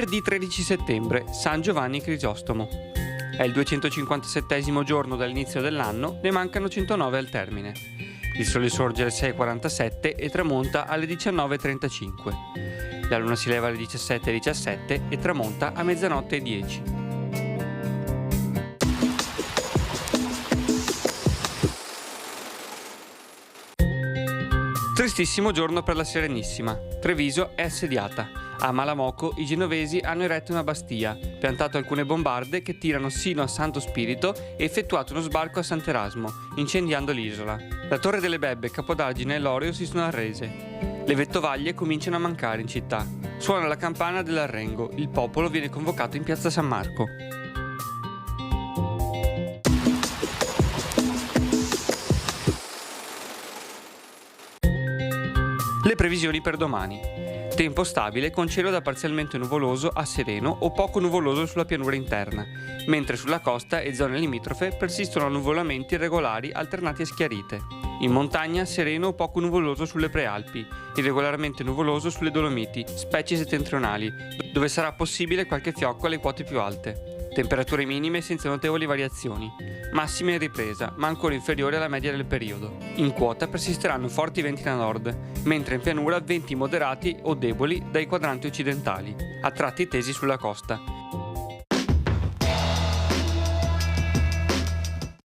Venerdì 13 settembre, San Giovanni Crisostomo. È il 257° giorno dall'inizio dell'anno, ne mancano 109 al termine. Il sole sorge alle 6:47 e tramonta alle 19:35. La luna si leva alle 17:17 e tramonta a 00:10. Tristissimo giorno per la Serenissima. Treviso è assediata. A Malamocco i genovesi hanno eretto una bastia, piantato alcune bombarde che tirano sino a Santo Spirito e effettuato uno sbarco a Sant'Erasmo, incendiando l'isola. La Torre delle Bebbe, Capodargine e Lorio si sono arrese. Le vettovaglie cominciano a mancare in città. Suona la campana dell'Arrengo. Il popolo viene convocato in piazza San Marco. Le previsioni per domani. Tempo stabile con cielo da parzialmente nuvoloso a sereno o poco nuvoloso sulla pianura interna, mentre sulla costa e zone limitrofe persistono annuvolamenti irregolari alternati a schiarite. In montagna sereno o poco nuvoloso sulle prealpi, irregolarmente nuvoloso sulle Dolomiti, specie settentrionali, dove sarà possibile qualche fiocco alle quote più alte. Temperature minime senza notevoli variazioni, massime in ripresa, ma ancora inferiori alla media del periodo. In quota persisteranno forti venti da nord, mentre in pianura venti moderati o deboli dai quadranti occidentali, a tratti tesi sulla costa.